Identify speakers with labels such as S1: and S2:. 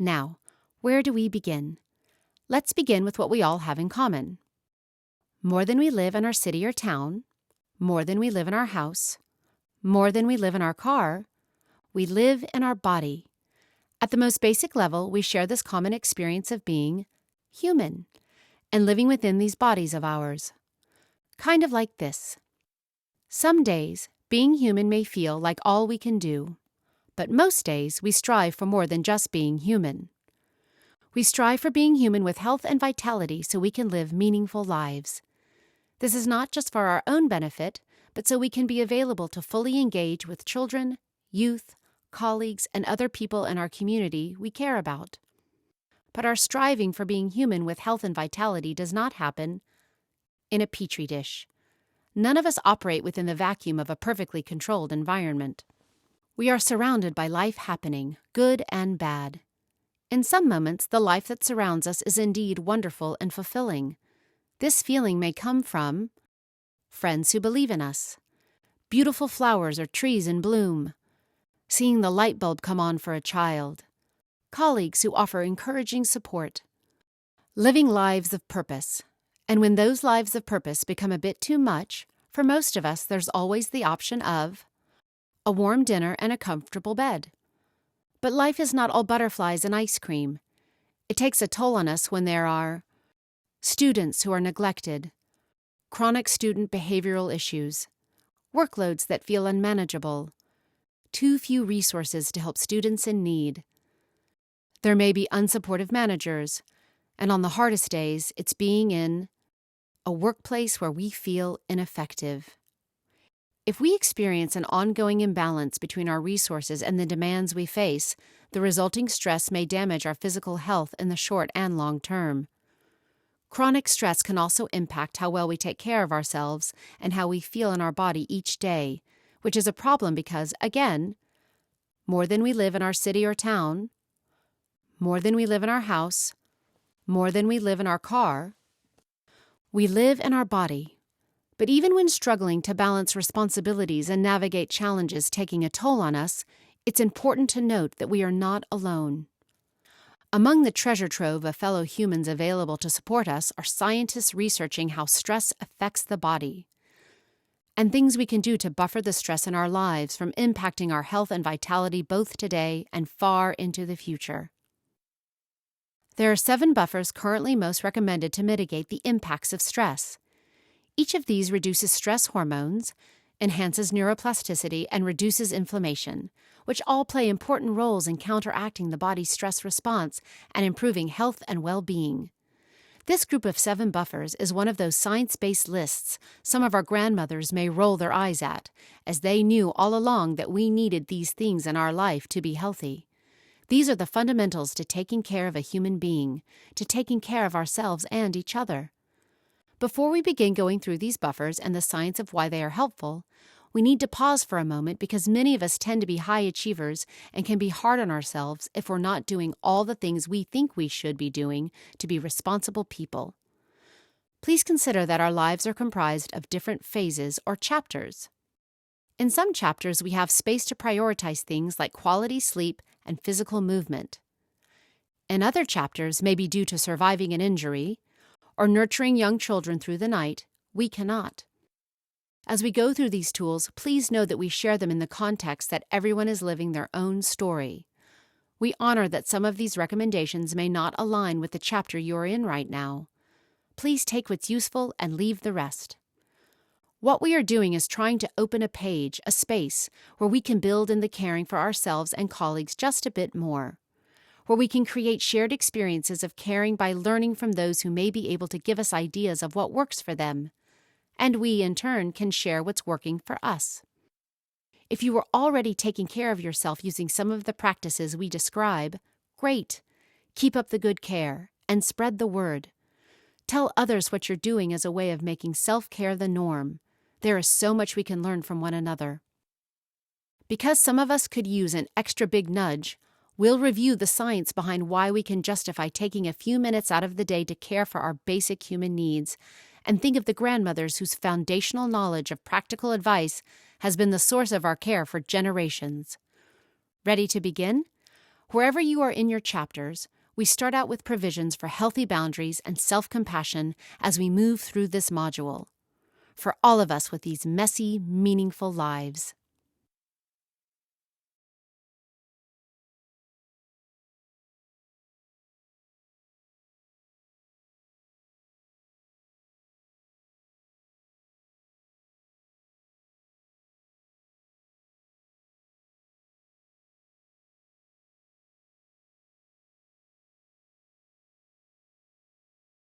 S1: Now, where do we begin? Let's begin with what we all have in common. More than we live in our city or town, more than we live in our house, more than we live in our car, we live in our body. At the most basic level, we share this common experience of being human and living within these bodies of ours. Kind of like this. Some days, being human may feel like all we can do, but most days we strive for more than just being human. We strive for being human with health and vitality so we can live meaningful lives. This is not just for our own benefit, but so we can be available to fully engage with children, youth, colleagues, and other people in our community we care about. But our striving for being human with health and vitality does not happen in a petri dish. None of us operate within the vacuum of a perfectly controlled environment. We are surrounded by life happening, good and bad. In some moments, the life that surrounds us is indeed wonderful and fulfilling. This feeling may come from friends who believe in us, beautiful flowers or trees in bloom, seeing the light bulb come on for a child, colleagues who offer encouraging support, living lives of purpose. And when those lives of purpose become a bit too much, for most of us there's always the option of a warm dinner and a comfortable bed. But life is not all butterflies and ice cream. It takes a toll on us when there are students who are neglected, chronic student behavioral issues, workloads that feel unmanageable, too few resources to help students in need. There may be unsupportive managers, and on the hardest days, it's being in a workplace where we feel ineffective. If we experience an ongoing imbalance between our resources and the demands we face, the resulting stress may damage our physical health in the short and long term. Chronic stress can also impact how well we take care of ourselves and how we feel in our body each day, which is a problem because, again, more than we live in our city or town, more than we live in our house, more than we live in our car, we live in our body. But even when struggling to balance responsibilities and navigate challenges taking a toll on us, it's important to note that we are not alone. Among the treasure trove of fellow humans available to support us are scientists researching how stress affects the body, and things we can do to buffer the stress in our lives from impacting our health and vitality both today and far into the future. There are 7 buffers currently most recommended to mitigate the impacts of stress. Each of these reduces stress hormones, enhances neuroplasticity, and reduces inflammation, which all play important roles in counteracting the body's stress response and improving health and well-being. This group of 7 buffers is one of those science-based lists some of our grandmothers may roll their eyes at, as they knew all along that we needed these things in our life to be healthy. These are the fundamentals to taking care of a human being, to taking care of ourselves and each other. Before we begin going through these buffers and the science of why they are helpful, we need to pause for a moment because many of us tend to be high achievers and can be hard on ourselves if we're not doing all the things we think we should be doing to be responsible people. Please consider that our lives are comprised of different phases or chapters. In some chapters, we have space to prioritize things like quality sleep and physical movement. In other chapters, maybe due to surviving an injury or nurturing young children through the night, we cannot. As we go through these tools, please know that we share them in the context that everyone is living their own story. We honor that some of these recommendations may not align with the chapter you're in right now. Please take what's useful and leave the rest. What we are doing is trying to open a page, a space, where we can build in the caring for ourselves and colleagues just a bit more, where we can create shared experiences of caring by learning from those who may be able to give us ideas of what works for them, and we, in turn, can share what's working for us. If you are already taking care of yourself using some of the practices we describe, great. Keep up the good care and spread the word. Tell others what you're doing as a way of making self-care the norm. There is so much we can learn from one another. Because some of us could use an extra big nudge, we'll review the science behind why we can justify taking a few minutes out of the day to care for our basic human needs, and think of the grandmothers whose foundational knowledge of practical advice has been the source of our care for generations. Ready to begin? Wherever you are in your chapters, we start out with provisions for healthy boundaries and self-compassion as we move through this module. For all of us with these messy, meaningful lives.